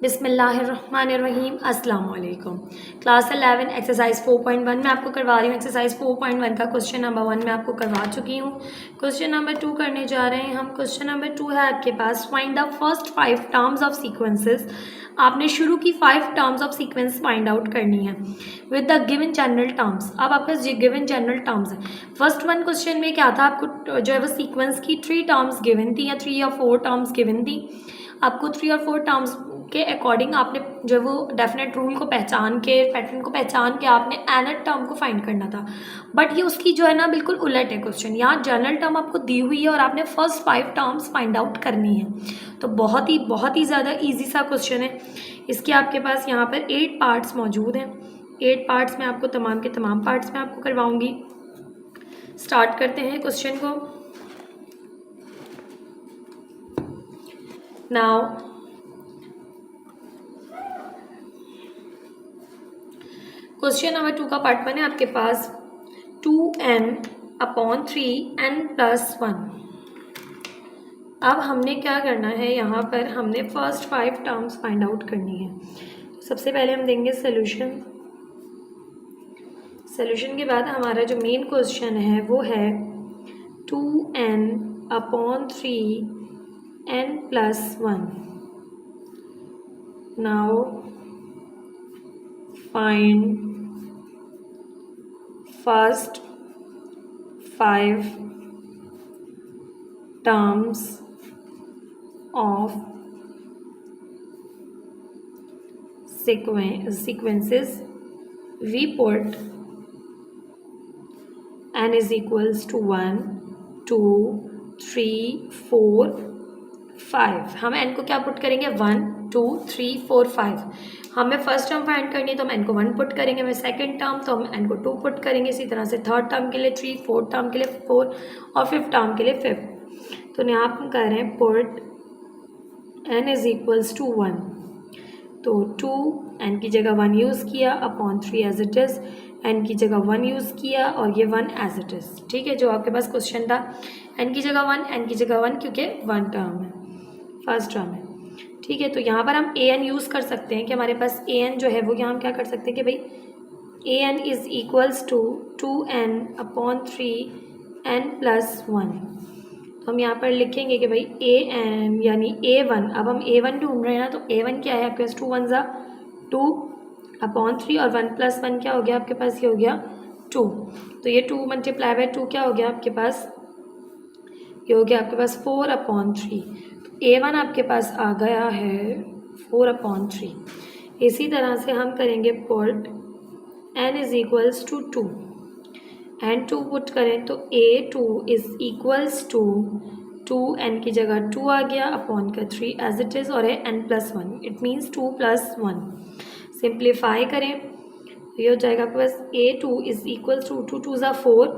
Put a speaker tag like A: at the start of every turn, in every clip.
A: बिस्मिल्लाहिर्रहमानिर्रहीम अस्सलाम वालेकुम। क्लास 11 एक्सरसाइज 4.1 में आपको करवा रही हूँ। एक्सरसाइज 4.1 का क्वेश्चन नंबर 1 में आपको करवा चुकी हूँ। क्वेश्चन नंबर 2 करने जा रहे हैं हम। क्वेश्चन नंबर 2 है आपके पास, find the first 5 terms of sequences. आपने शुरू की 5 terms of sequence find out करनी है with the given general terms. अब आपके गिवन जनरल टर्म्स है। फर्स्ट वन क्वेश्चन में क्या था, आपको जो है वो सीक्वेंस की 3 टर्म्स गिवन थी या 3 या 4 टर्म्स गिवन थी। आपको 3 और 4 टर्म्स के अकॉर्डिंग आपने जो वो डेफिनेट रूल को पहचान के, पैटर्न को पहचान के आपने एनथ टर्म को फाइंड करना था। बट ये उसकी जो है ना बिल्कुल उलट है क्वेश्चन। यहाँ जनरल टर्म आपको दी हुई है और आपने फर्स्ट 5 टर्म्स फाइंड आउट करनी है। तो बहुत ही ज़्यादा ईजी सा क्वेश्चन है। इसके आपके पास यहाँ पर 8 पार्ट्स मौजूद हैं। 8 पार्ट्स में आपको तमाम के तमाम पार्ट्स में आपको करवाऊँगी। स्टार्ट करते हैं क्वेश्चन को। नाउ क्वेश्चन नंबर 2 का पार्ट 1 है आपके पास 2n/3n+1। अब हमने क्या करना है, यहाँ पर हमने फर्स्ट 5 टर्म्स फाइंड आउट करनी है। सबसे पहले हम देंगे सोल्यूशन। सोल्यूशन के बाद हमारा जो मेन क्वेश्चन है वो है 2n/3n+1। Now find first 5 terms of sequences. We put n is equals to 1, 2, 3, 4, 5। हम n को क्या पुट करेंगे, 1, 2, 3, 4, 5। हमें फर्स्ट टर्म फाइंड करनी है तो हम n को 1 पुट करेंगे। हमें सेकंड टर्म तो हम n को 2 पुट करेंगे। इसी तरह से थर्ड टर्म के लिए 3, फोर्थ टर्म के लिए 4 और फिफ्थ टर्म के लिए 5। तो यहाँ हम कह रहे हैं put n is equals to 1। तो 2 n की जगह 1 यूज़ किया upon 3 as it is, n की जगह 1 यूज़ किया और ये 1 एज इट इज़। ठीक है, जो आपके पास क्वेश्चन था n की जगह 1, n की जगह 1 क्योंकि 1 टर्म है, फर्स्ट टर्म है। ठीक है, तो यहाँ पर हम an यूज़ कर सकते हैं कि हमारे पास an जो है वो यहाँ हम क्या कर सकते हैं कि भाई an is equals to 2n/3n+1। तो हम यहाँ पर लिखेंगे कि भाई an यानी a1। अब हम a1 ढूंढ रहे हैं ना, तो a1 क्या है आपके पास, 2 1 2 अपॉन 3 और 1+1 क्या हो गया आपके पास, ये हो गया 2। तो ये 2 मल्टीप्लाई बाय 2 क्या हो गया आपके पास, ये हो गया आपके पास 4/3। a1 आपके पास आ गया है 4/3। इसी तरह से हम करेंगे put n is equals to 2 and 2 put करें तो a2 is equals to 2n की जगह 2 आ गया अपॉन का 3 एज इट इज़ और है n+1, इट मीन्स 2+1। सिंप्लीफाई करें तो ये हो जाएगा आपके पास a2 इज इक्वल्स टू 2 2 4,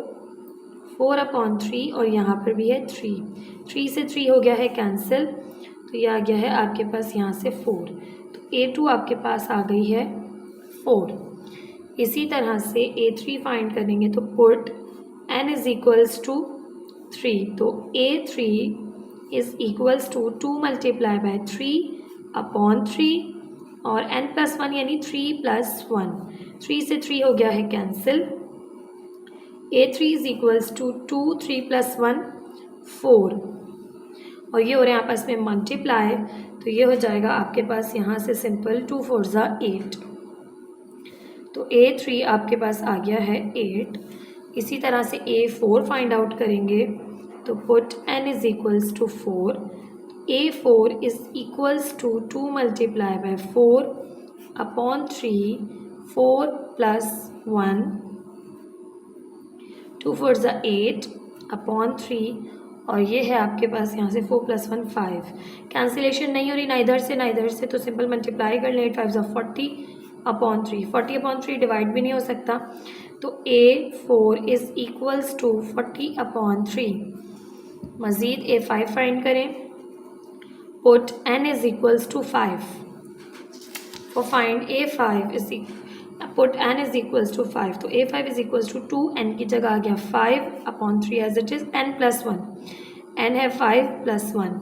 A: 4/3 और यहाँ पर भी है 3 से 3 हो गया है कैंसिल, तो ये आ गया है आपके पास यहाँ से 4। तो a2 आपके पास आ गई है 4। इसी तरह से a3 फाइंड करेंगे तो put n is equals to 3। तो a3 is equals to 2 multiply by 3/3 और n+1 यानी 3+1। 3 से 3 हो गया है cancel, a3 is equals to 2 3+1 4 और ये हो रहे हैं आपस में मल्टीप्लाई। तो ये हो जाएगा आपके पास यहाँ से सिंपल 2 4 8। तो a3 आपके पास आ गया है 8। इसी तरह से a4 फाइंड आउट करेंगे तो put n is equals to 4। a4 is equals to 2 multiply by 4/3, 4+1, 2 4 8/3 और ये है आपके पास यहाँ से 4+1 5। कैंसिलेशन नहीं हो रही ना इधर से, तो सिंपल मल्टीप्लाई कर लें। 8 5 40/3, 40/3 डिवाइड भी नहीं हो सकता। तो a4 इज इक्वल्स टू 40/3। मज़ीद a5 फाइंड करें, put n is equals to 5। For find a5 is put n is equals to 5। तो a5 is equals to 2n की जगह आ गया 5/3 as it is n+1, n है 5+1।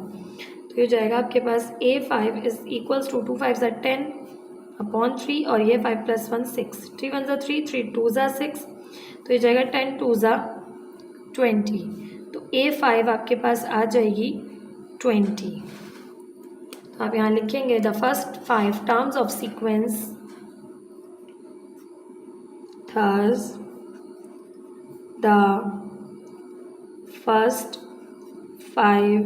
A: तो ये जाएगा आपके पास A5 is equals to 2 5 10 upon 3 और ये 5 + 1 6, 3 1 3, 3 2 6, तो ये जाएगा 10 2 20। तो A5 आपके पास आ जाएगी 20। तो आप यहाँ लिखेंगे the first 5 terms of sequence, thus the first 5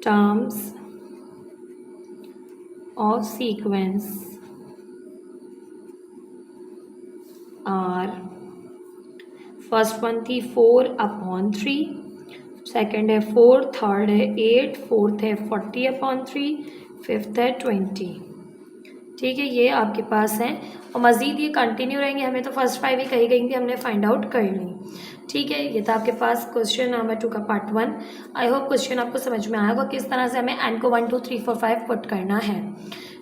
A: terms of sequence are, first one थी 4/3, सेकंड है 4, थर्ड है 8, फोर्थ है 40/3, फिफ्थ है 20। ठीक है, ये आपके पास है और मज़ीद ये कंटिन्यू रहेंगे। हमें तो फर्स्ट 5 ही कही गई थी, हमने फाइंड आउट कर ली। ठीक है, ये था आपके पास क्वेश्चन नंबर 2 का पार्ट 1। आई होप क्वेश्चन आपको समझ में आएगा किस तरह से हमें n को 1 2 3 4 5 पुट करना है।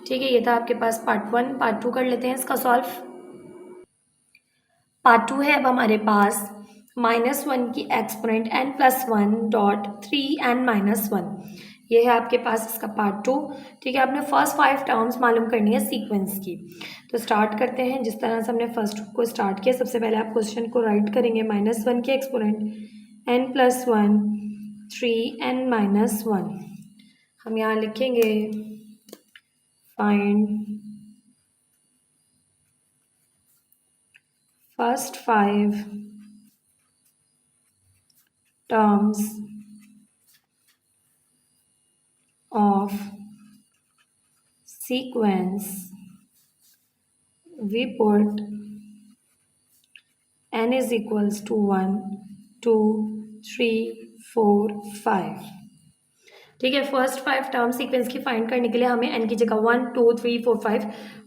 A: ठीक है, ये था आपके पास पार्ट 1। पार्ट 2 कर लेते हैं इसका सॉल्व। पार्ट 2 है अब हमारे पास -1 की एक्सपोनेंट n+1.3n-1, ये है आपके पास इसका पार्ट 2। ठीक है, आपने फर्स्ट 5 टर्म्स मालूम करनी है सीक्वेंस की। तो स्टार्ट करते हैं जिस तरह से हमने फर्स्ट को स्टार्ट किया। सबसे पहले आप क्वेश्चन को राइट करेंगे -1 की एक्सपोनेंट n+1 3n-1। हम यहाँ लिखेंगे find first 5 terms of sequence. We put n is equals to 1 2 3 4 5। ठीक है, फर्स्ट 5 टर्म सीक्वेंस की फाइंड करने के लिए हमें n की जगह 1 2 3 4 5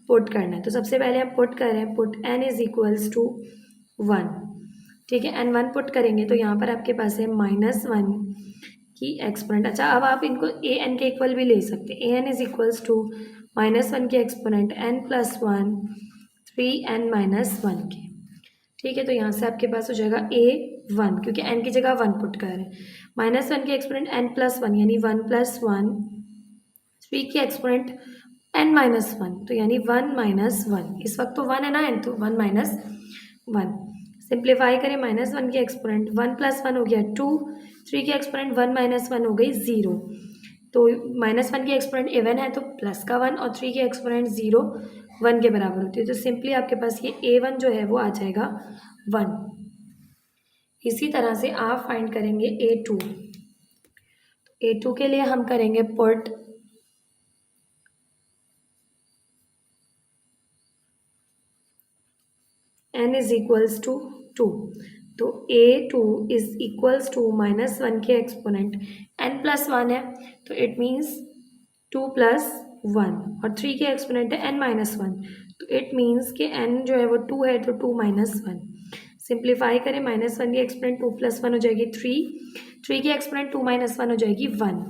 A: पुट करना है। तो सबसे पहले हम पुट करें, put n is equals to 1। ठीक है, n 1 पुट करेंगे तो यहाँ पर आपके पास है -1 की एक्सपोनेंट। अच्छा, अब आप इनको a n के इक्वल भी ले सकते हैं। a n is equals to -1 की एक्सपोनेंट n+1 3n-1 के। ठीक है, तो यहाँ से आपके पास हो जाएगा a1 क्योंकि n की जगह 1 पुट कर रहे हैं। -1 की एक्सपोनेंट n+1 यानी 1 + 1, 3 की एक्सपोनेंट n-1 तो यानी 1 - 1। इस वक्त तो 1 है ना n, तो 1 - 1। सिंप्लीफाई करें, -1 की एक्सपोनेंट 1 + 1 हो गया 2, 3 की एक्सपोनेंट 1 - 1 हो गई 0। तो -1 की एक्सपोनेंट इवन है तो प्लस का 1 और 3 की एक्सपोनेंट 0 1 के बराबर होती है। तो सिंपली आपके पास ये a1 जो है वो आ जाएगा 1। इसी तरह से आप फाइंड करेंगे a2। a2 के लिए हम करेंगे put n is equals to 2। तो a2 इज इक्वल्स टू -1 के एक्सपोनेंट n+1 है तो इट मीन्स 2 + 1 और 3 के एक्सपोनेंट है n-1 तो इट मीन्स कि n जो है वो 2 है तो 2 - 1। सिंप्लीफाई करें, -1 की एक्सपोनेंट 2 + 1 हो जाएगी 3 की एक्सपोनेंट 2 - 1 हो जाएगी 1।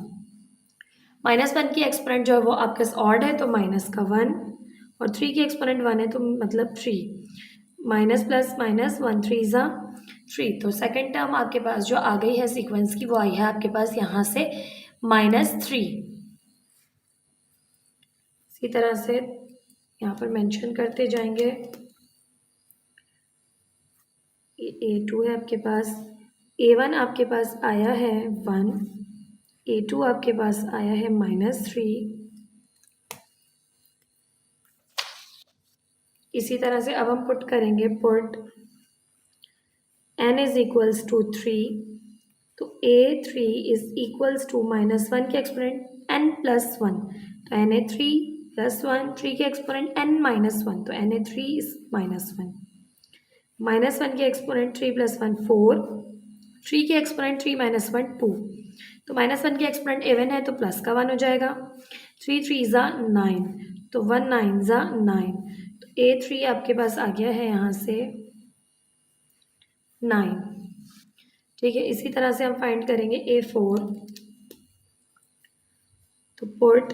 A: -1 की एक्सपोनेंट जो है वो आपके पास ऑड है तो माइनस का 1 और 3 की एक्सपोनेंट 1 है तो मतलब 3। माइनस प्लस माइनस 1 3 ज़ा 3। तो सेकेंड टर्म आपके पास जो आ गई है सीक्वेंस की वो आई है आपके पास यहाँ से -3। इसी तरह से यहाँ पर मेंशन करते जाएंगे। a2 है आपके पास, a1 आपके पास आया है 1, a2 आपके पास आया है -3। इसी तरह से अब हम पुट करेंगे, put n is equals to 3। तो a3 इज इक्वल्स टू -1 के एक्सपोनेंट n+1 तो na3 +1, 3 के एक्सपोनेंट n-1 तो na3 इज -1। -1 के एक्सपोनेंट 3 + 1 4, 3 के एक्सपोनेंट 3 - 1 2। तो -1 के एक्सपोनेंट इवन है तो प्लस का 1 हो जाएगा। 3 3 ज़ा 9 तो 1 9 ज़ा 9 तो a3 आपके पास आ गया है यहाँ से 9। ठीक है, इसी तरह से हम फाइंड करेंगे a4। तो put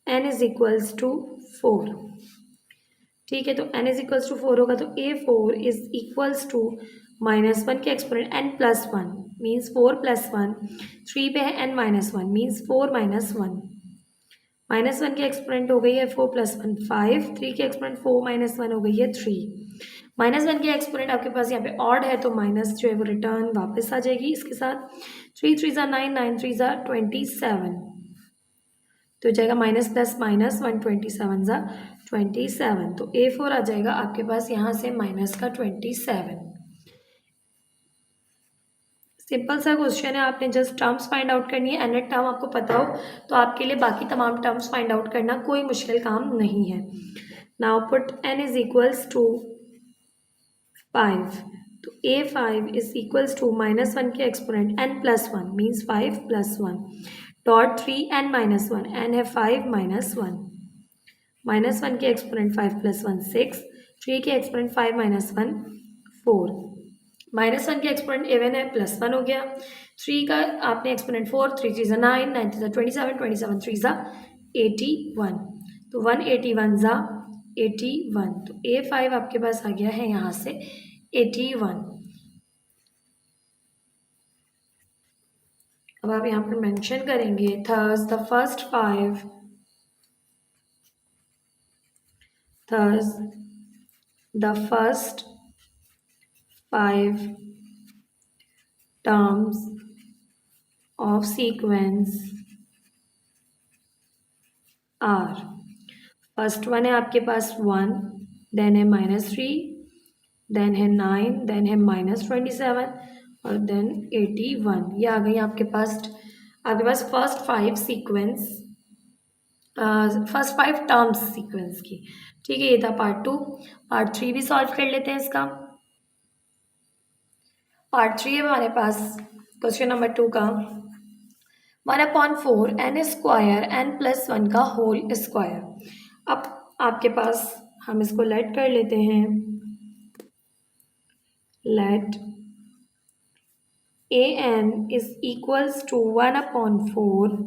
A: n is equals to 4। ठीक है, तो n इज इक्वल्स टू 4 होगा तो a4 इज इक्वल्स टू -1 के exponent n plus one means 4 plus one, 3 पे है n minus one means 4 minus one. -1 की एक्सपोनेंट हो गई है 4 प्लस वन 5, 3 की एक्सपोनेंट 4 माइनस वन हो गई है 3। -1 की एक्सपोनेंट आपके पास यहाँ पे ऑड है तो माइनस जो है वो रिटर्न वापस आ जाएगी इसके साथ। 3 3 ज़ा 9, 9 3 ज़ा 27, तो जाएगा माइनस प्लस माइनस 127 ज़ा 27, तो A4 आ जाएगा आपके पास यहाँ से माइनस का 27। सिंपल सा क्वेश्चन है, आपने जस्ट टर्म्स फाइंड आउट करनी है। एनएट टर्म आपको पता हो तो आपके लिए बाकी तमाम टर्म्स फाइंड आउट करना कोई मुश्किल काम नहीं है। Now put n is equals to 5, तो A5 इज इक्वल्स टू -1 के exponent n plus one means 5 plus one dot 3n minus one, n है 5 माइनस वन, -1 के एक्सपोनेंट 5 प्लस वन 6, 3 के एक्सपोनेंट 5 माइनस वन 4, -1 के एक्सपोनेंट इवन है plus one हो गया, 3 का आपने एक्सपोनेंट 4, 3 3 ज़ा 9, 9 3 ज़ा 27, 27 3 ज़ा 81, तो 181 ज़ा 81, तो A5 आपके पास आ गया है यहाँ से 81। अब आप यहाँ पर मेंशन करेंगे thus the first 5 terms of sequence are, first one है आपके पास 1, देन है -3, देन है 9, देन है -27 और देन 81। ये आ गई आपके पास first 5 sequence, first 5 terms sequence की। ठीक है, ये था पार्ट 2। पार्ट 3 भी सॉल्व कर लेते हैं इसका। पार्ट 3 है हमारे पास क्वेश्चन नंबर 2 का 1/4 n स्क्वायर n प्लस 1 का होल स्क्वायर। अब आपके पास हम इसको लेट कर लेते हैं, let an is equals to 1/4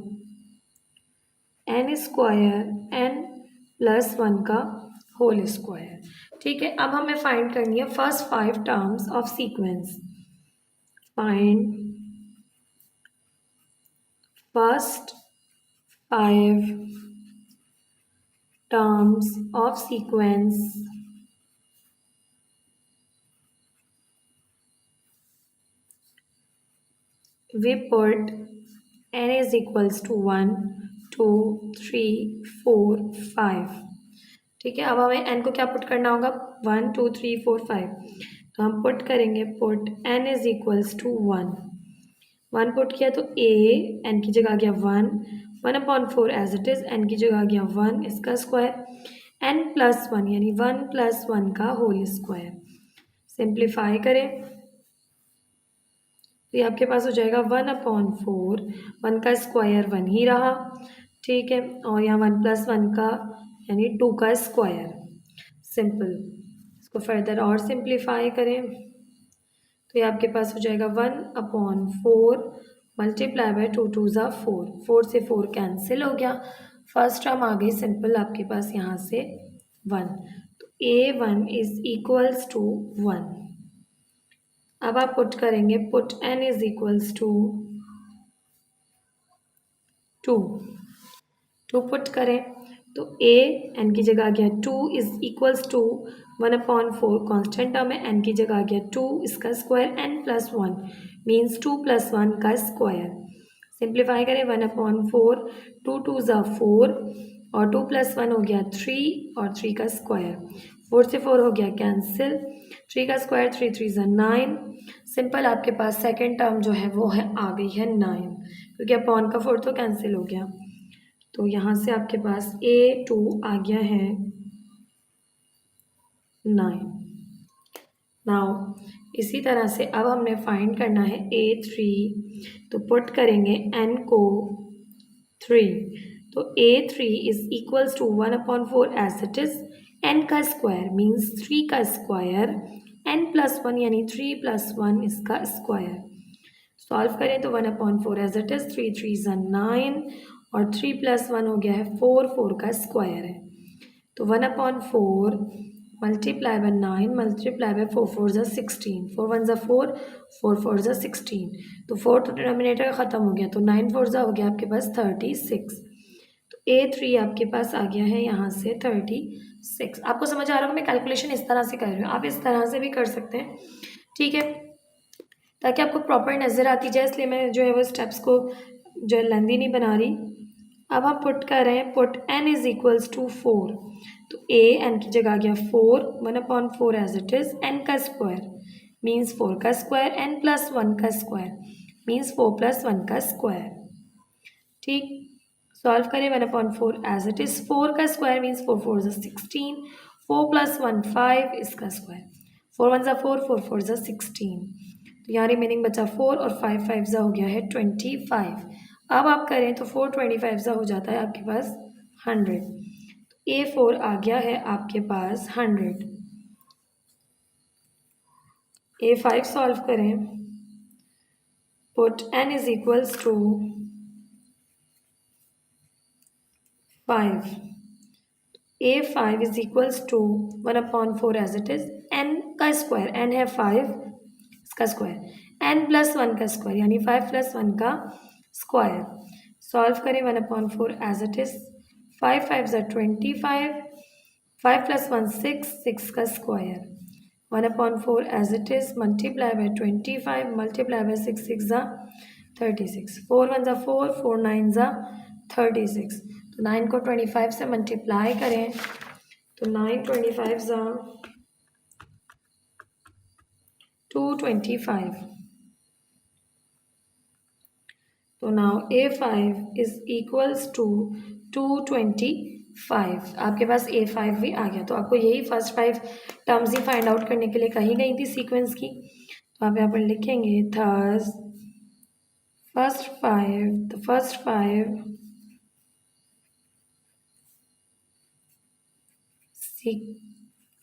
A: n square n plus 1 का होल स्क्वायर। ठीक है, अब हमें फाइंड करनी है first 5 terms of sequence. Find first 5 terms of sequence we put n is equals to 1 2 3 4 5। ठीक है, अब हमें n को क्या पुट करना होगा 1 2 3 4 5, तो हम पुट करेंगे, put n is equals to 1 put किया तो a n की जगह आ गया 1/4 एज इट इज़, n की जगह आ गया 1 इसका स्क्वायर, n प्लस 1 यानी 1 प्लस 1 का होल स्क्वायर। सिंप्लीफाई करें तो ये आपके पास हो जाएगा 1/4, 1 का स्क्वायर 1 ही रहा। ठीक है, और यहाँ 1 प्लस 1 का यानी 2 का स्क्वायर। सिंपल, इसको फर्दर और सिंप्लीफाई करें तो ये आपके पास हो जाएगा 1/4 मल्टीप्लाई बाय 2 2 ज़ा 4, 4 से 4 कैंसिल हो गया, फर्स्ट टर्म आ गई सिंपल आपके पास यहाँ से 1, तो A1 इज इक्वल्स टू 1। अब आप पुट करेंगे, put n is equals to 2 put करें तो a n की जगह आ गया 2 is equals to 1/4 constant term है, n की जगह आ गया 2 इसका square, n plus 1 means 2 plus 1 का स्क्वायर। सिंप्लीफाई करें 1/4, 2 2 ज़ा 4 और 2 प्लस 1 हो गया 3 और 3 का स्क्वायर, 4 से 4 हो गया कैंसिल, 3 का स्क्वायर 3 3 ज़ा 9। सिंपल आपके पास सेकेंड टर्म जो है वो है आ गई है 9, क्योंकि अपॉन का 4 तो कैंसिल हो गया, तो यहाँ से आपके पास A2 आ गया है 9। नाउ इसी तरह से अब हमने फाइंड करना है A3, तो पुट करेंगे n को 3, तो A3 is equals to 1/4 as it is, n का स्क्वायर मीन्स 3 का स्क्वायर, n प्लस 1 यानी 3 प्लस 1 इसका स्क्वायर। सॉल्व करें तो 1/4 एज इट इज़, 3 3 ज़ा 9 और 3 प्लस 1 हो गया है 4, 4 का स्क्वायर है, तो 1/4 मल्टीप्लाई बाय 9 मल्टीप्लाई बाय 4 4 ज़ा 16, 4 1 ज़ा 4, 4 4 ज़ा 16, तो 4 तो डिनोमिनेटर ख़त्म हो गया, तो 9 4 ज़ा हो गया आपके पास 36। तो A3 आपके पास आ गया है यहाँ से 36। आपको समझ आ रहा होगा मैं कैलकुलेशन इस तरह से कर रही हूँ, आप इस तरह से भी कर सकते हैं, ठीक है, ताकि आपको प्रॉपर नज़र आती जाए, इसलिए मैं जो है वो स्टेप्स को जो है लेंदी नहीं बना रही। अब हम पुट कर रहे हैं, put n is equals to 4, तो a n की जगह आ गया 4, 1/4 एज इट इज़, n का स्क्वायर मीन्स 4 का स्क्वायर, n प्लस 1 का स्क्वायर मीन्स 4 प्लस 1 का स्क्वायर, ठीक। सॉल्व करें, 1/4 एज इट इज़, 4 का स्क्वायर मीन्स 4 4 ज़ा 16, 4 प्लस 1 5, इसका स्क्वायर, 4 1 ज़ा 4, 4 4 ज़ा 16, तो यहाँ रिमेनिंग बचा 4 और 5 5 ज़ा हो गया है 25। अब आप करें तो 4 25 ज़ा हो जाता है आपके पास 100, A4 आ गया है आपके पास 100। A5 सॉल्व करें, put n is equals to 5, A5 is equals to 1/4 as it is, n का स्क्वायर, n है 5, इसका स्क्वायर, n प्लस 1 का स्क्वायर यानी 5 प्लस 1 का स्क्वायर, सॉल्व करें 1/4 एज इट इज़, 5 5 ज़ा 25, 5 प्लस 1 6, 6 का square, 1/4 as it is, multiply by 25, multiply by 6 6 ज़ा 36, 4 1 ज़ा 4, 4 9 ज़ा 36, तो 9 को 25 से मल्टीप्लाई करें तो 9 25 ज़ा 225, तो now A5 is equals to 225, आपके पास A5 भी आ गया, तो आपको यही फर्स्ट 5 टर्म्स ही फाइंड आउट करने के लिए कही गई थी सीक्वेंस की, तो आप यहाँ पर लिखेंगे thus first 5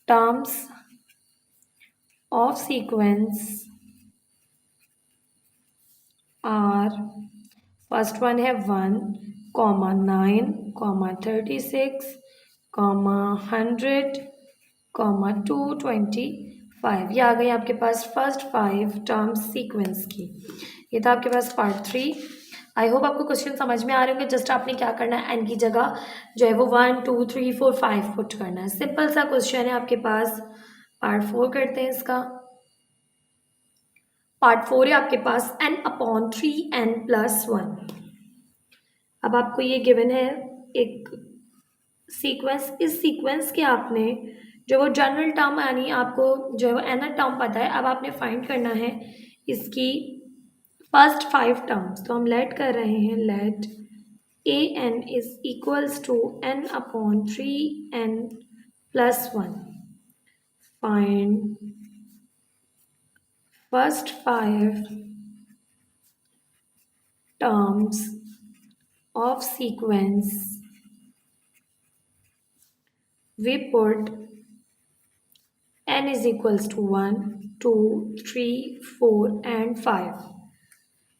A: terms of sequence are, first one है 1, 9, 36, 100, 225, ये आ गई आपके पास फर्स्ट 5 टर्म्स सीक्वेंस की। ये था आपके पास पार्ट 3। आई होप आपको क्वेश्चन समझ में आ रहे होंगे। जस्ट आपने क्या करना है, एन की जगह जो है वो 1 2 3 4 5 पुट करना है। सिंपल सा क्वेश्चन है आपके पास। पार्ट 4 करते हैं इसका। पार्ट 4 है आपके पास n/3n+1। अब आपको ये गिवन है एक सीक्वेंस, इस सीक्वेंस के आपने जो वो जनरल टर्म यानी आपको जो है वो nth टर्म पता है, अब आपने फाइंड करना है इसकी फर्स्ट 5 टर्म्स। तो हम लेट कर रहे हैं, let an is equals to n/3n+1, find first 5 terms of sequence we put n is equals to 1 2 3 4 and 5।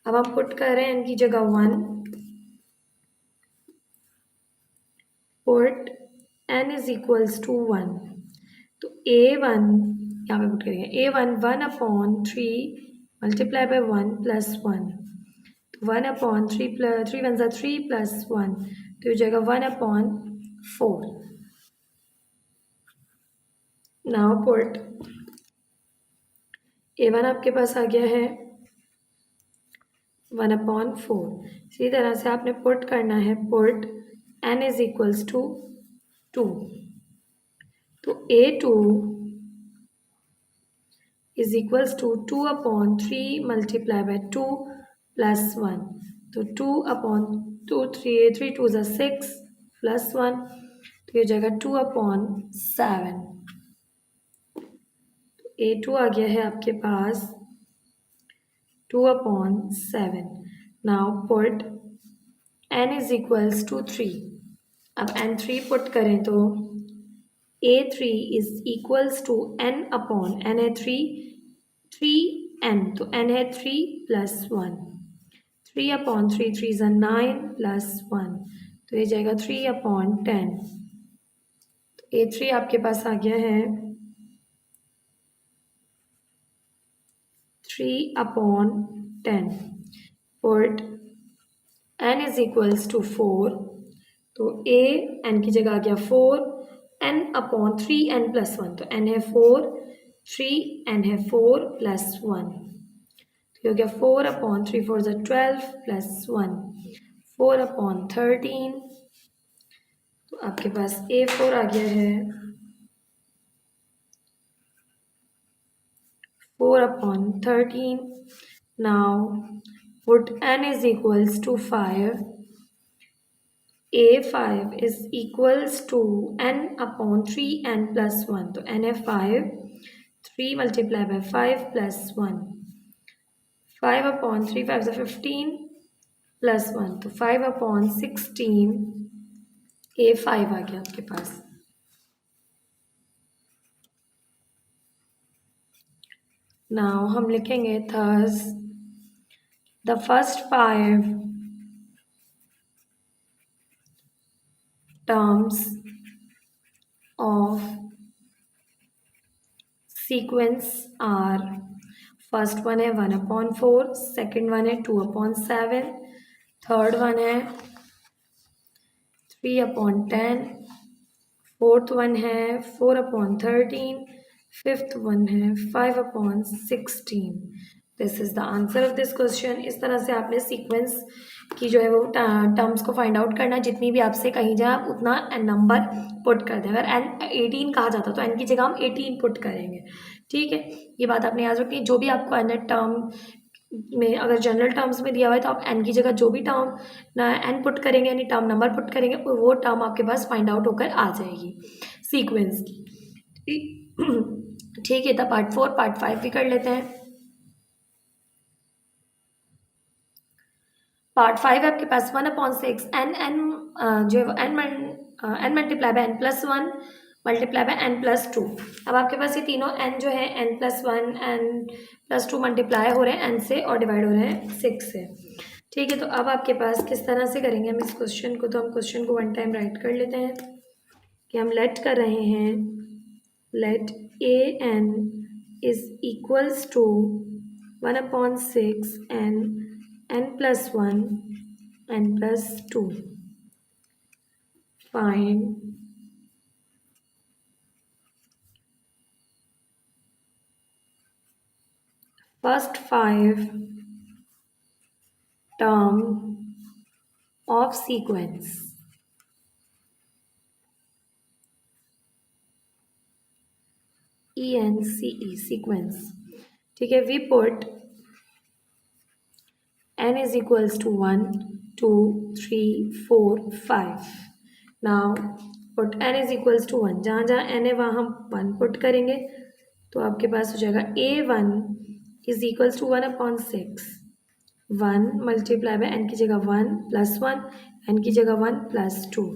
A: अब हम पुट कर रहे हैं n की जगह 1, put n is equals to 1, तो a1 यहाँ पे पुट करेंगे a1 1/3 multiply by 1 plus 1, 1/3 plus 3 1 ज़ा 3 प्लस 1, तो ये जाएगा 1/4। नाउ पुट a1 आपके पास आ गया है 1/4। इसी तरह से आपने पुट करना है, put n is equals to 2, तो a2 is equals to 2/3 multiply by 2 plus 1, तो 2/2 3 2 ज़ा 6 प्लस 1, तो ये जाएगा 2/7। A2 आ गया है आपके पास 2/7। Now put n is equals to 3। अब n3 पुट करें तो A3 is equals to n है 3n, तो n है 3 प्लस 1, 3/3 3 ज़ा 9 प्लस 1, तो ये जाएगा 3/10। तो A3 आपके पास आ गया है 3/10 put n is equals to 4, तो a n की जगह आ गया 4, n/3n+1, तो n है 4, 3 n है 4 + 1, तो हो गया 4/3 4 = 12 + 1 4/13, तो आपके पास A4 आ गया है 4/13. Now put n is equals to 5. A5 is equals to n/3n+1, तो n है 5, 3 multiplied by 5 + 1, 5/3 5 is 15 + 1, तो 5/16 A5 आ गया आपके पास. Now हम लिखेंगे thus the first 5 terms of sequence are, first one है 1/4, second one है 2/7, third one है 3/10, fourth one है 4/13, fifth one है 5/16. This is the answer of this question. इस तरह से आपने सीक्वेंस की जो है वो टर्म्स को फाइंड आउट करना. जितनी भी आपसे कहीं जाए आप उतना नंबर पुट कर दें. अगर n 18 कहा जाता तो n की जगह हम 18 पुट करेंगे. ठीक है, ये बात आपने याद रखनी. जो भी आपको n टर्म में अगर जनरल टर्म्स में दिया हुआ है तो आप n की जगह जो भी टर्म n पुट करेंगे यानी टर्म नंबर पुट करेंगे वो टर्म आपके पास फाइंड आउट होकर आ जाएगी सीक्वेंस की. ठीक है, तो पार्ट 4 पार्ट 5 भी कर लेते हैं. पार्ट 5 है आपके पास 1/6 n जो है n multiply by n+1 multiply by n+2. अब आपके पास ये तीनों n जो है n+1 n+2 मल्टीप्लाई हो रहे हैं n से और डिवाइड हो रहे हैं 6 से. ठीक है, तो अब आपके पास किस तरह से करेंगे हम इस क्वेश्चन को. तो हम क्वेश्चन को वन टाइम राइट कर लेते हैं कि हम लेट कर रहे हैं let an is equals to 1/6 n+1 n+2. Find first 5 term of sequence. ENCE sequence. ठीक है, we put n is equals to 1 2 3 4 5. Now put n is equals to 1. जहाँ जहाँ n है वहाँ हम 1 पुट करेंगे तो आपके पास हो जाएगा A1 is equals to 1/6. 1 multiply by n की जगह 1 + 1 n की जगह 1 + 2,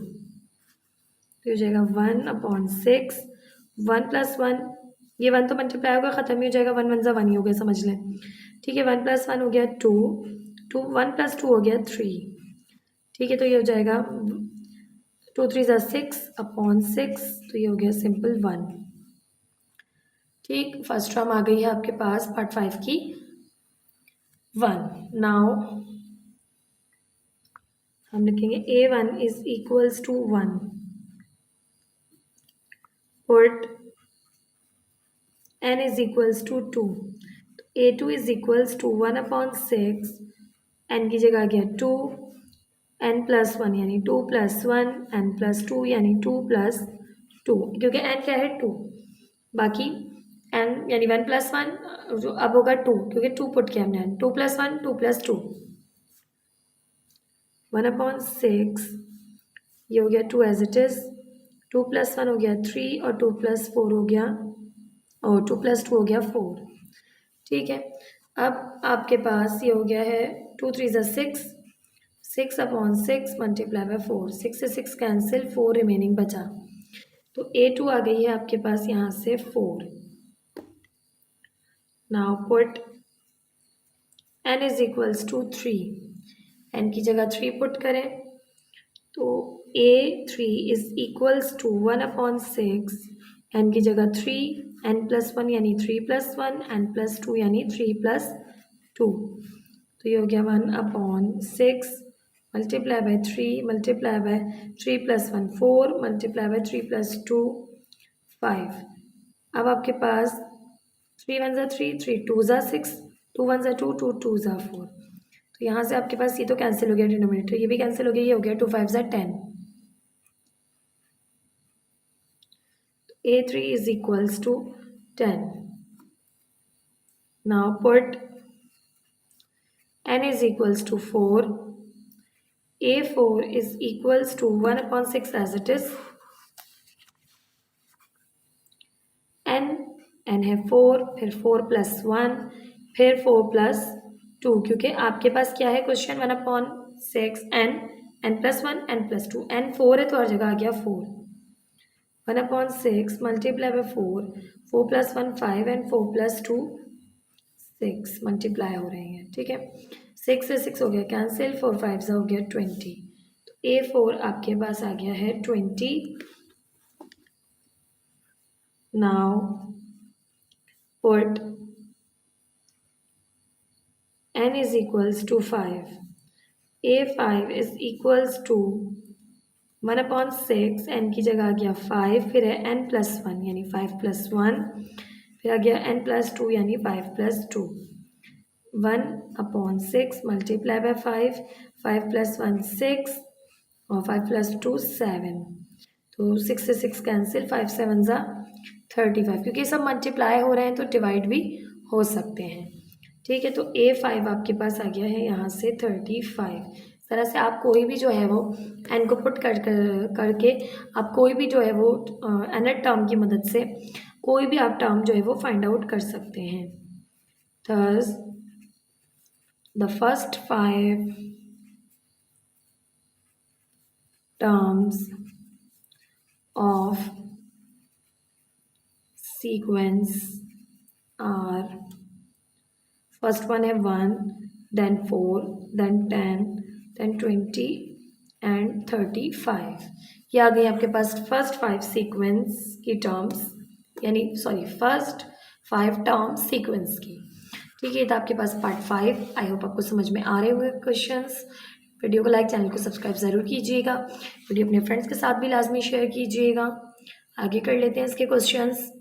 A: तो हो जाएगा 1/6 1 + 1. ये 1 तो मल्टीप्लाई होगा ख़त्म ही हो जाएगा. 1 1 1 ही हो गया, समझ लें. ठीक है, 1 + 1 हो गया 2, 1 + 2 हो गया 3. ठीक है, तो ये हो जाएगा 2 3 = 6/6, तो ये हो गया सिंपल 1. ठीक, फर्स्ट टर्म आ गई है आपके पास पार्ट 5 की 1. नाउ हम लिखेंगे A1 is equals to 1. Put n is equals to 2. तो A2 is equals to 1/6 n की जगह आ गया 2 n+1 यानी 2 + 1 n+2 यानी 2 + 2, क्योंकि n क्या है 2. बाकी n यानी 1 + 1 जो अब होगा 2 क्योंकि 2 पुट किया हमने. 2 + 1 2 + 2 1/6 ये हो गया 2 एज इट इज़. 2 + 1 हो गया 3 और 2 + 4 हो गया और 2 + 2 हो गया 4. ठीक है, अब आपके पास ये हो गया है 2 3 = 6 6/6 मल्टीप्लाई बाय 4. 6 से 6 कैंसिल, 4 रिमेनिंग बचा. तो A2 आ गई है आपके पास यहाँ से 4. Now put n is equals to 3. n की जगह 3 पुट करें तो A3 is equals to 1/6 N की जगह 3, n+1 यानी 3+1, n+2 यानी 3+2। तो ये हो गया 1/6 multiply by 3 multiply by 3+1 4 multiply by 3+2 5। अब आपके पास 3 1 ज़ा 3, 3 2 ज़ा 6, 2 1 ज़ा 2, 2 2 ज़ा 4। तो यहाँ से आपके पास ये तो कैंसिल हो गया डिनोमिनेटर, ये भी कैंसिल हो गया, ये हो गया 2 5 ज़ा 10। A3 is equals to 10. Now put n is equals to 4. A4 is equals to 1/6 as it is. n है 4, फिर 4 + 1, फिर 4 + 2, क्योंकि आपके पास क्या है क्वेश्चन 1/6 n+1 n+2 n 4 है तो हर जगह आ गया 4। 1/6 मल्टीप्लाई बाय 4, 4 + 1 5 एंड 4 + 2 6 मल्टीप्लाई हो रहे हैं, ठीक है। 6 से 6 हो गया कैंसिल, 4 5 हो गया 20। तो A4 आपके पास आ गया है 20। Now put n is equals to 5. A5 is equals to 1/6 n की जगह आ गया 5, फिर है n+1 यानी 5 + 1, फिर आ गया n+2 यानी 5 + 2। 1/6 मल्टीप्लाई बाय 5, 5 + 1 6 और 5 + 2 7। तो 6 से 6 कैंसिल, 5 7 ज़ा 35, क्योंकि सब मल्टीप्लाई हो रहे हैं तो डिवाइड भी हो सकते हैं, ठीक है। तो A5 आपके पास आ गया है यहाँ से 35। इस तरह से आप कोई भी जो है वो n को पुट करके आप कोई भी जो है वो nth टर्म की मदद से कोई भी आप टर्म जो है वो फाइंड आउट कर सकते हैं। थर्स the first 5 terms of sequence are, first one है 1, then 4, then 10, then 20 and 35। ये आ गई आपके पास फर्स्ट 5 सीक्वेंस की टर्म्स, यानी सॉरी फर्स्ट 5 टर्म सीक्वेंस की, ठीक है। तो आपके पास पार्ट 5। आई होप आपको समझ में आ रहे होंगे क्वेश्चंस। वीडियो को लाइक, चैनल को सब्सक्राइब ज़रूर कीजिएगा, वीडियो अपने फ्रेंड्स के साथ भी लाजमी शेयर कीजिएगा। आगे कर लेते हैं इसके क्वेश्चंस।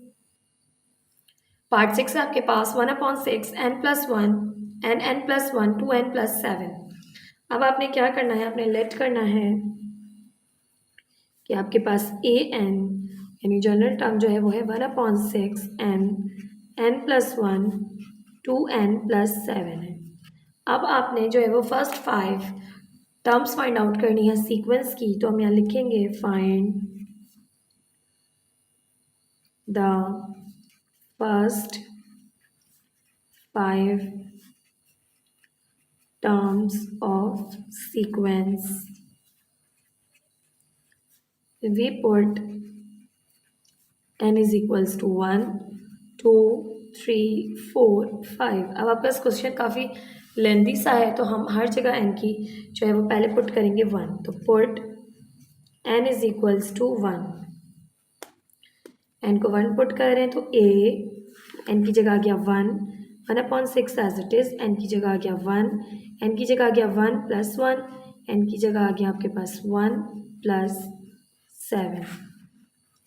A: पार्ट 6 है आपके पास 1/6 n+1 n+1 to n+7। अब आपने क्या करना है, आपने लेट करना है कि आपके पास an यानी जनरल टर्म जो है वो है 1/6 n+1 to n+7 है। अब आपने जो है वो फर्स्ट 5 टर्म्स फाइंड आउट करनी है सीक्वेंस की, तो हम यहाँ लिखेंगे find the first 5 terms of sequence। We put n is equals to 1 2 3 4 5। अब आपका क्वेश्चन काफ़ी लेंदी सा है तो हम हर जगह n की जो है वो पहले पुट करेंगे 1। तो put n is equals to 1, n को 1 पुट कर रहे हैं तो a n की जगह आ गया 1, 1/6 एज इट इज़, n की जगह आ गया 1, n की जगह आ गया 1 + 1, n की जगह आ गया आपके पास 1 + 7।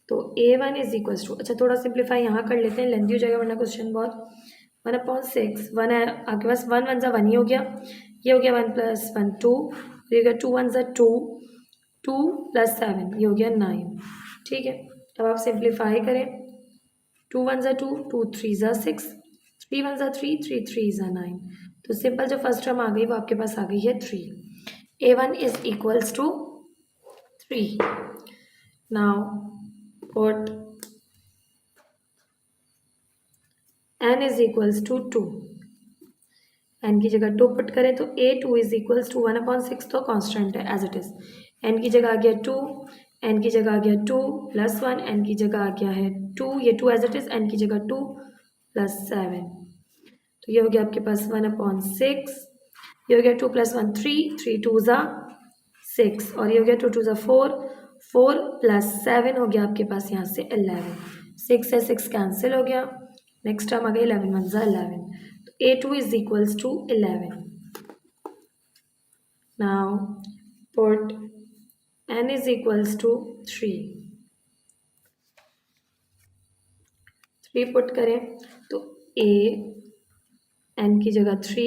A: तो A1 इज इक्वल्स टू, अच्छा थोड़ा सिंप्लीफाई यहाँ कर लेते हैं, लेंदी हो जाएगा वरना क्वेश्चन बहुत। 1/6 1 है आपके पास, 1 1 ज़ा 1 ही हो गया, ये हो गया 1 + 1 2, ये हो गया 2 1 ज़ा 2, 2 + 7 ये हो गया 9, ठीक है। अब आप सिंप्लीफाई करें, 2 1 ज़ा 2, 2 3 ज़ा 6, 3 1 ज़ा 3, 3 3 ज़ा 9। तो सिंपल जो फर्स्ट टर्म आ गई वो आपके पास आ गई है 3। A1 is equals to 3। Now put n is equals to 2, n की जगह 2 पुट करें तो A2 इज इक्वल्स टू 1/6 तो कांस्टेंट है एज इट इज, n की जगह आ गया 2, n की जगह आ गया 2 + 1, n की जगह आ गया है 2, ये 2 एज इट इज, n की जगह 2 + 7। तो ये हो गया आपके पास 1/6, ये हो गया 2 + 1 3, 3 2 ज़ा 6 और ये हो गया 2 2 ज़ा 4, 4 + 7 हो गया आपके पास यहाँ से 11। 6 से 6 कैंसिल हो गया, नेक्स्ट टर्म आ गया 11 वन ज़ा 11, तो A2 is equals to 11. Now put n is equals to 3. 3 put करें तो a n की जगह 3,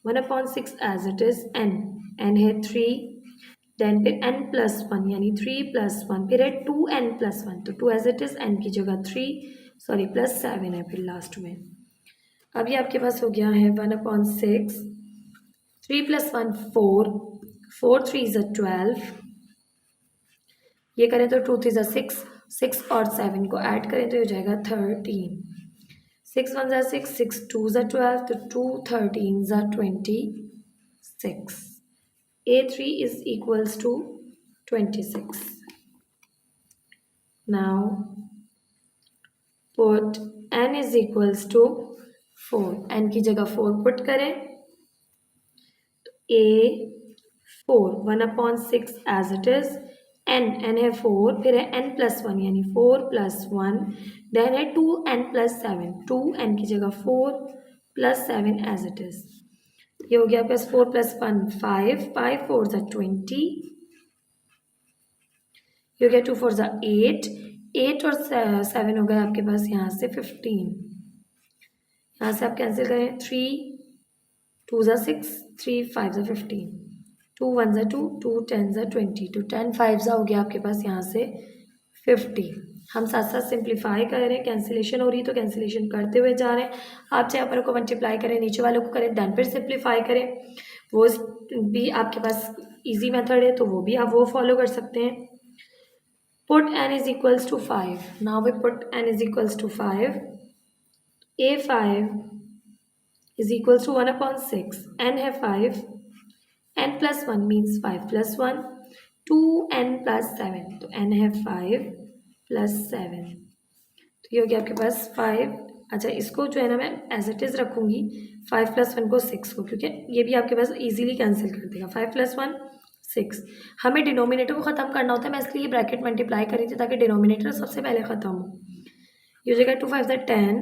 A: 1/6 एज इट इज n है 3, देन फिर n प्लस 1 यानी 3 प्लस 1, फिर है 2n प्लस 1, तो 2 एज इट इज, n की जगह 3 सॉरी प्लस 7 है फिर लास्ट में. अब ये आपके पास हो गया है 1/6, 3 प्लस 1 4, 4 3 इज 12, ये करें तो 2 3 इज 6, 6 और 7 को ऐड करें तो हो जाएगा 13, 6 1 ज़ा 6, 6 2 ज़ा 12, तो 2 13 ज़ा 26. A3 is equals to 26. Now put n is equals to 4. n की जगह 4 पुट करें तो A4 1/6 as it is, n है 4, फिर है n प्लस 1 यानी 4 प्लस 1, देन है 2n प्लस 7, 2n की जगह 4 प्लस 7 एज इट इज. ये हो गया आपके पास 4 प्लस 1 5, 5 4 ज़ा 20, ये हो गया 2 4 ज़ा 8, 8 और 7 हो गया आपके पास यहाँ से 15. यहाँ से आप कैंसिल करें, 3 2 ज़ा 6, 3 5 ज़ा 15, 2 1 ज़ा 2, 2 10 ज़ा 20, तो 10 5 ज़ा हो गया आपके पास यहाँ से 50. हम साथ साथ सिंप्लीफाई कर रहे हैं, कैंसिलेशन हो रही है तो कैंसिलेशन करते हुए जा रहे हैं. आप चाहे ऊपर को मल्टीप्लाई करें, नीचे वालों को करें, देन फिर सिंप्लीफाई करें, वो भी आपके पास इजी मेथड है तो वो भी आप वो फॉलो कर सकते हैं. Put n is equals to 5. Now we put n is equals to 5. A5 is equals to 1/6. n है 5. n plus 1 means 5 plus 1. 2n plus 7. तो n है 5 plus 7. तो ये हो गया आपके पास 5. अच्छा, इसको जो है ना मैं एज इट इज़ रखूँगी 5 प्लस 1 को 6 को, क्योंकि ये भी आपके पास इजीली कैंसिल कर देगा. 5 प्लस 1 6. हमें डिनोमिनेटर को ख़त्म करना होता है, मैं इसलिए ब्रैकेट मल्टीप्लाई करी थी ताकि डिनोमिनेटर सबसे पहले ख़त्म हो. ये हो जाएगा 2 5 10,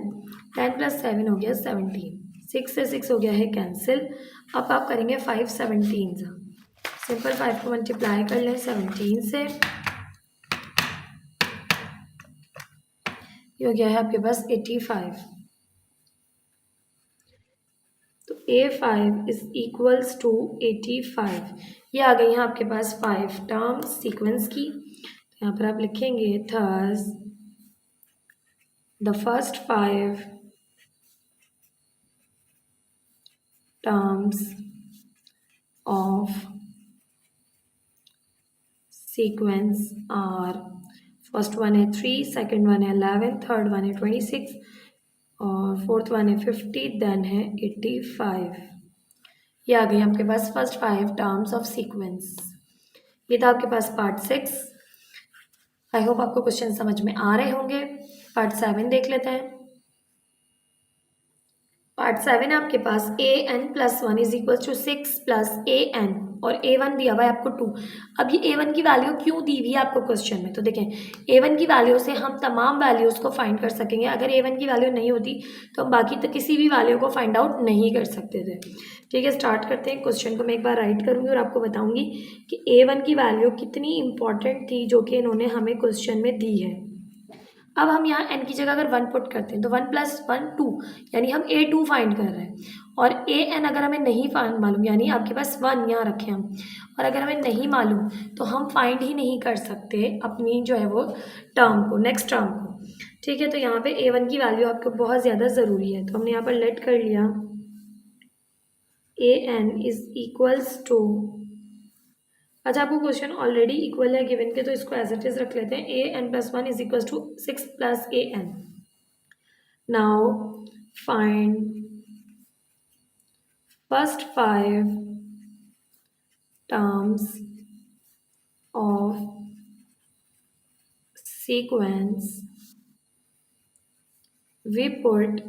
A: 10 प्लस 7 हो गया 17, 6 से 6 हो गया है कैंसिल. अब आप करेंगे 5 17 सा, सिंपल 5 को मल्टीप्लाई कर लें 17 से, ये हो गया है आपके पास 85. तो A5 इज इक्वल्स टू 85. ये आ गई हैं आपके पास 5 टर्म्स सीक्वेंस की. यहाँ पर आप लिखेंगे thus the first 5 terms of sequence are, first one है 3, सेकेंड वन है 11, थर्ड वन है 26 और फोर्थ वन है 50, देन है 85. ये आ गई आपके पास फर्स्ट 5 टर्म्स ऑफ सीक्वेंस. ये था आपके पास पार्ट 6. आई होप आपको क्वेश्चन समझ में आ रहे होंगे. पार्ट 7 देख लेते हैं. पार्ट 7 है आपके पास an plus 1 is equal to 6 plus an और a1 दिया हुआ है आपको 2. अब ये a1 की वैल्यू क्यों दी हुई है आपको क्वेश्चन में, तो देखें a1 की वैल्यू से हम तमाम वैल्यूज़ को फाइंड कर सकेंगे. अगर a1 की वैल्यू नहीं होती तो हम बाकी तो किसी भी वैल्यू को फाइंड आउट नहीं कर सकते थे. ठीक है, स्टार्ट करते हैं. क्वेश्चन को मैं एक बार राइट करूँगी और आपको बताऊँगी कि a1 की वैल्यू कितनी इंपॉर्टेंट थी जो कि इन्होंने हमें क्वेश्चन में दी है. अब हम यहाँ n की जगह अगर 1 पुट करते हैं तो 1 प्लस 1 2, यानी हम a2 फाइंड कर रहे हैं. और an अगर हमें नहीं मालूम, यानी आपके पास 1 यहाँ रखें हम, और अगर हमें नहीं मालूम तो हम फाइंड ही नहीं कर सकते अपनी जो है वो टर्म को, नेक्स्ट टर्म को. ठीक है, तो यहाँ पे a1 की वैल्यू आपको बहुत ज़्यादा ज़रूरी है. तो हमने यहाँ पर लेट कर लिया an इज इक्वल्स टू, अच्छा आपको क्वेश्चन ऑलरेडी इक्वल है गिवन के, तो इसको एज इट इज रख लेते हैं. an plus 1 is equal to 6 plus an. Now find first 5 terms of sequence we put.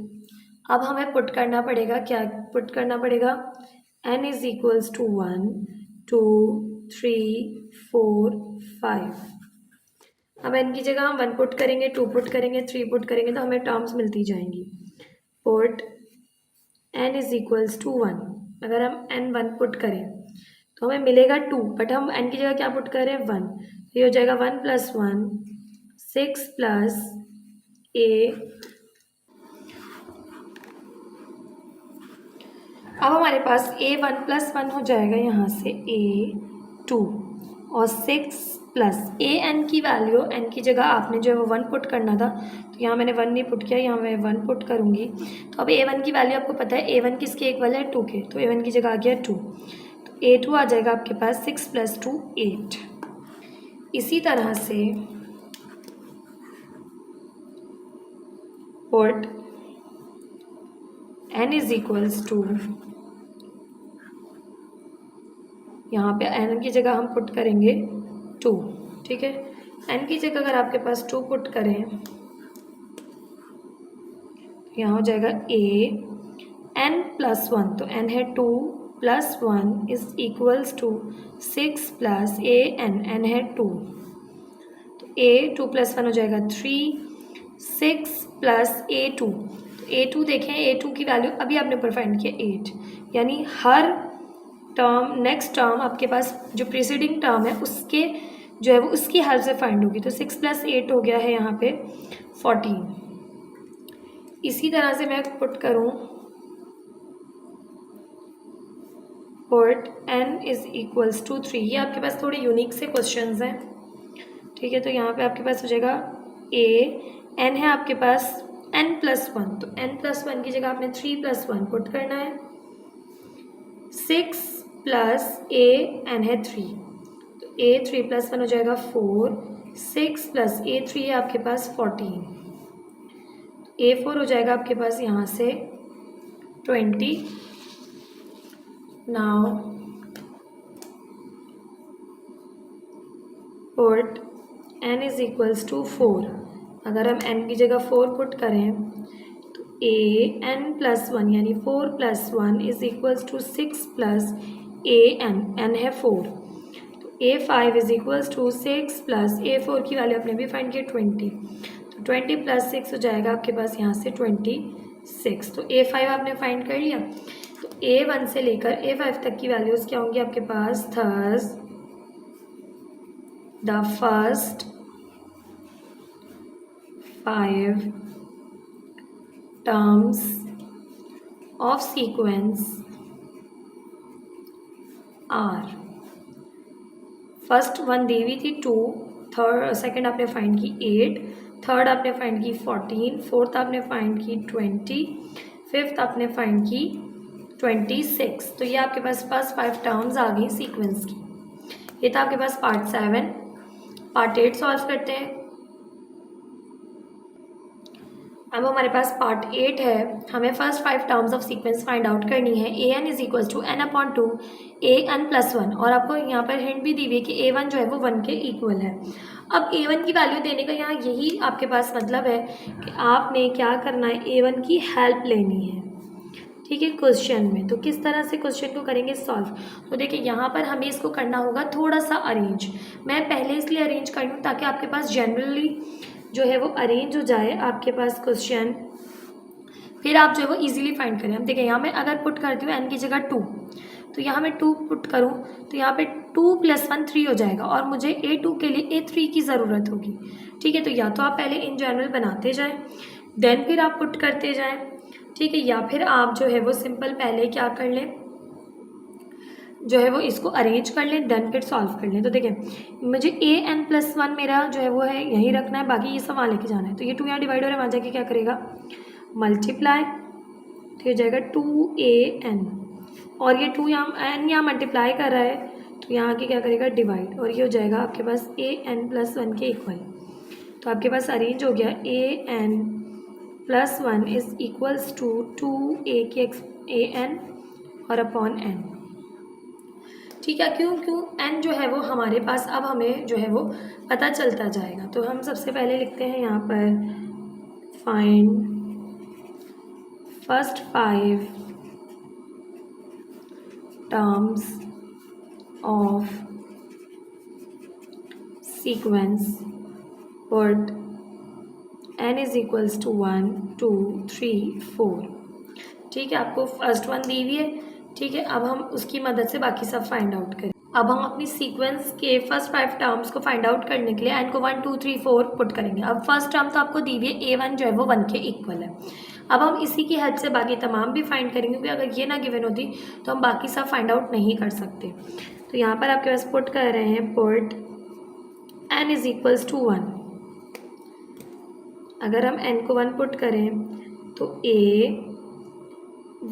A: अब हमें पुट करना पड़ेगा, क्या पुट करना पड़ेगा, n इज इक्वल्स टू 1 2 3 4 5. अब n की जगह हम 1 पुट करेंगे, 2 पुट करेंगे, 3 पुट करेंगे तो हमें टर्म्स मिलती जाएंगी। Put n is equals to 1। अगर हम n 1 पुट करें तो हमें मिलेगा 2, बट हम n की जगह क्या पुट कर रहे हैं 1, तो ये हो जाएगा 1 + 1 6 प्लस a। अब हमारे पास a1 + 1 हो जाएगा यहाँ से a2 और 6 प्लस an की वैल्यू, n की जगह आपने जो है वो 1 पुट करना था, तो यहाँ मैंने 1 नहीं पुट किया, यहाँ मैं 1 पुट करूँगी। तो अब a1 की वैल्यू आपको पता है a1 किसके इक्वल है 2 के, तो a1 की जगह आ गया 2, तो a2 आ जाएगा आपके पास 6 + 2 8। इसी तरह से put n is equals to, यहाँ पे n की जगह हम पुट करेंगे 2, ठीक है। n की जगह अगर आपके पास 2 पुट करें तो यहाँ हो जाएगा n + 1, तो n है 2 + 1 is equals to 6 plus n है 2, तो 2 + 1 हो जाएगा 3, 6 प्लस a2, तो a2 देखें, a2 की वैल्यू अभी आपने ऊपर फाइंड किया 8, यानी हर टर्म, नेक्स्ट टर्म आपके पास जो प्रीसीडिंग टर्म है उसके जो है वो उसकी हेल्प से फाइंड होगी, तो 6 + 8 हो गया है यहाँ पे 14। इसी तरह से मैं पुट करूँ put n is equals to 3, ये आपके पास थोड़े यूनिक से क्वेश्चंस हैं, ठीक है। तो यहाँ पे आपके पास हो जाएगा n है आपके पास n + 1, तो n + 1 की जगह आपने 3 + 1 पुट करना है, 6 प्लस n है 3, तो 3 + 1 हो जाएगा 4, 6 प्लस 3 है आपके पास 14, 4 हो जाएगा आपके पास यहाँ से 20। Now put n is equals to 4, अगर हम n की जगह 4 पुट करें तो n + 1 यानी 4 + 1 is equals to 6 plus n है 4, तो a5 is equals to 6 plus a4 की वैल्यू आपने भी फाइंड की 20, तो 20 + 6 हो जाएगा आपके पास यहाँ से 26, तो a5 आपने फाइंड कर लिया। तो a1 से लेकर a5 तक की वैल्यूज़ क्या होंगी आपके पास, thus the first 5 terms of sequence are, first 1 दी हुई थी 2, थर्ड सेकंड आपने फाइंड की 8, थर्ड आपने फाइंड की 14, फोर्थ आपने फाइंड की 20, फिफ्थ आपने फाइंड की 26। तो ये आपके पास फर्स्ट 5 टर्म्स आ गई सीक्वेंस की। ये था आपके पास पार्ट 7। पार्ट 8 सॉल्व करते हैं। अब हमारे पास पार्ट 8 है, हमें first 5 terms of sequence find out करनी है। an is equals to n/2 an + 1, और आपको यहाँ पर हिंट भी दी हुई है कि a1 जो है वो 1 के इक्वल है। अब a1 की वैल्यू देने का यहाँ यही आपके पास मतलब है कि आपने क्या करना है, a1 की हेल्प लेनी है, ठीक है, क्वेश्चन में। तो किस तरह से क्वेश्चन को करेंगे सॉल्व, तो देखिए यहाँ पर हमें इसको करना होगा थोड़ा सा अरेंज। मैं पहले इसलिए अरेंज कर लूँ ताकि आपके पास जनरली जो है वो अरेंज हो जाए आपके पास क्वेश्चन, फिर आप जो है वो इजीली फाइंड करें। हम देखिए यहाँ मैं अगर पुट करती हूँ n की जगह 2, तो यहाँ मैं 2 पुट करूँ तो यहाँ पे 2 + 1 3 हो जाएगा, और मुझे a2 के लिए a3 की ज़रूरत होगी, ठीक है। तो या तो आप पहले इन जनरल बनाते जाएं, देन फिर आप पुट करते जाएं, ठीक है, या फिर आप जो है वो सिंपल पहले क्या कर लें, जो है वो इसको अरेंज कर लें, देन फिर सॉल्व कर लें। तो देखिए मुझे an + 1 मेरा जो है वो है यहीं रखना है, बाकी ये सब वहाँ लेके जाना है। तो ये 2 यहाँ डिवाइड हो रहा है, वहाँ जाके क्या करेगा मल्टीप्लाई, तो हो जाएगा 2an, और ये 2 यहाँ n यहाँ मल्टीप्लाई कर रहा है तो यहाँ आके क्या करेगा डिवाइड, और ये हो जाएगा आपके पास an + 1 के इक्वल। तो आपके पास अरेंज हो गया an + 1 is equals to 2a के an और अपॉन n, ठीक है। क्यों n जो है वो हमारे पास अब हमें जो है वो पता चलता जाएगा। तो हम सबसे पहले लिखते हैं यहाँ पर find first 5 terms of sequence put n is equals to 1 2 3 4। ठीक है, आपको फर्स्ट वन दी हुई है। ठीक है, अब हम उसकी मदद से बाकी सब फाइंड आउट करें। अब हम अपनी सीक्वेंस के फर्स्ट 5 टर्म्स को फाइंड आउट करने के लिए n को 1 2 3 4 पुट करेंगे। अब फर्स्ट टर्म तो आपको दी हुई है a1 जो है वो 1 के इक्वल है। अब हम इसी की हेल्प से बाकी तमाम भी फाइंड करेंगे, क्योंकि अगर ये ना गिवन होती तो हम बाकी सब फाइंड आउट नहीं कर सकते। तो यहाँ पर आपके पास पुट कर रहे हैं put n is equals to 1। अगर हम n को 1 पुट करें तो a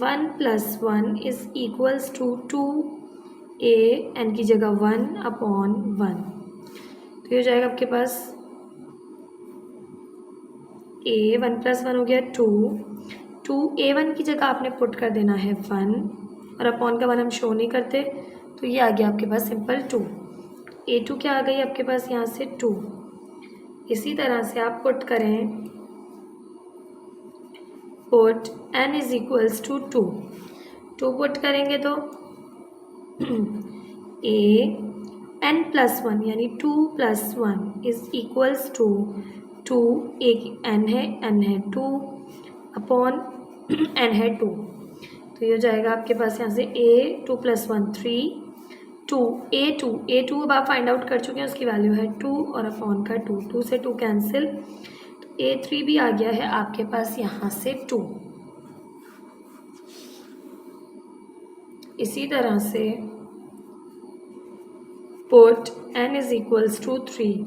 A: 1 + 1 is equals to 2 a n की जगह 1/1। तो ये हो जाएगा आपके पास a 1 + 1 हो गया 2 a1 की जगह आपने पुट कर देना है 1 और अपॉन का 1 हम शो नहीं करते, तो ये आ गया आपके पास सिंपल 2। a2 क्या आ गई आपके पास यहाँ से 2। इसी तरह से आप पुट करें put n is equals to 2 put करेंगे तो a n + 1 यानी 2 + 1 इज इक्वल्स टू 2 एक n है 2 अपॉन n है 2। तो ये हो जाएगा आपके पास यहाँ से a 2 + 1 3 2 a2 अब आप फाइंड आउट कर चुके हैं, उसकी वैल्यू है 2 और अपॉन का 2 से 2 कैंसिल, तो a3 भी आ गया है आपके पास यहाँ से 2। इसी तरह से put n is equals to 3।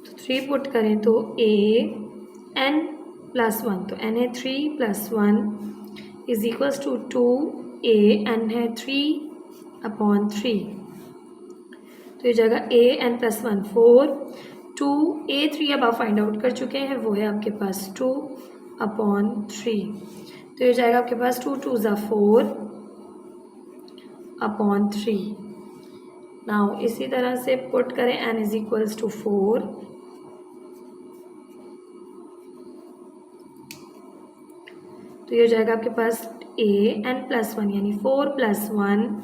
A: तो 3 पुट करें तो a n + 1 तो n है 3 + 1 is equals to 2 a n है 3/3। तो ये जगह a n + 1 4 2 a3 अब आप फाइंड आउट कर चुके हैं, वो है आपके पास 2/3। तो ये जाएगा आपके पास 2 2 = 4/3। नाउ इसी तरह से पुट करें n इज इक्वल्स टू 4। तो ये हो जाएगा आपके पास a n + 1 यानी 4 + 1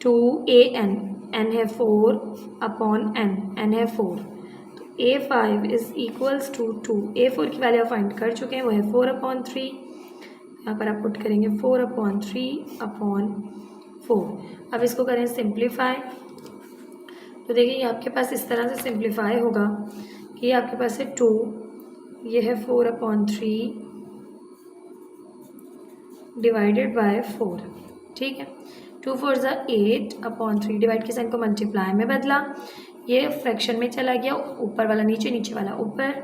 A: 2 a n है 4/n है 4। तो a5 is equals to 2 a4 की वैल्यू आप फाइंड कर चुके हैं, वो है 4/3। यहाँ पर आप पुट करेंगे 4/3/4। अब इसको करें सिंप्लीफाई, तो देखिए आपके पास इस तरह से सिंप्लीफाई होगा कि ये आपके पास है 2, ये है 4/3 डिवाइडेड बाय 4। ठीक है, 2 4 = 8/3 डिवाइड के साइन को मल्टीप्लाई में बदला, ये फ्रैक्शन में चला गया, ऊपर वाला नीचे, नीचे वाला ऊपर,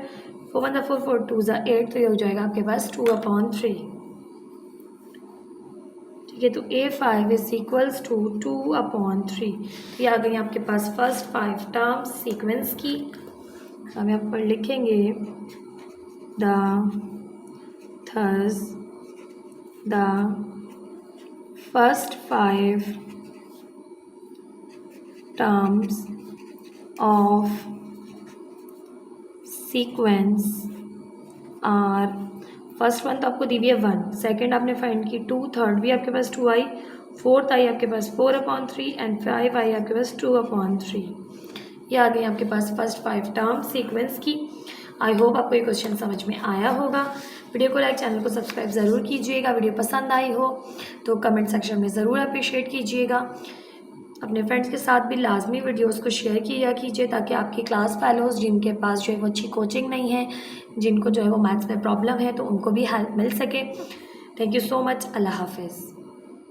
A: 4 1 = 4 4 2 = 8, तो ये हो जाएगा आपके पास 2/3। ठीक है, तो a5 इज इक्वल्स टू 2/3। तो ये आ गई आपके पास फर्स्ट 5 टर्म्स सीक्वेंस की। हम यहाँ पर लिखेंगे thus the first 5 terms of sequence are, first one तो आपको दी हुई है 1, सेकेंड आपने फाइंड की 2, थर्ड भी आपके पास 2 आई, फोर्थ आई आपके पास 4/3 एंड 5 आई आपके पास 2/3। ये आ गई आपके पास फर्स्ट 5 टर्म सीक्वेंस की। आई होप आपको ये क्वेश्चन समझ में आया होगा। वीडियो को लाइक, चैनल को सब्सक्राइब ज़रूर कीजिएगा। वीडियो पसंद आई हो तो कमेंट सेक्शन में ज़रूर अप्रिशिएट कीजिएगा। अपने फ्रेंड्स के साथ भी लाजमी वीडियोस को शेयर किया कीजिए, ताकि आपकी क्लास फेलोज़ जिनके पास जो है वो अच्छी कोचिंग नहीं है, जिनको जो है वो मैथ्स में प्रॉब्लम है, तो उनको भी हेल्प मिल सके। Thank you so much. अल्लाह हाफिज़।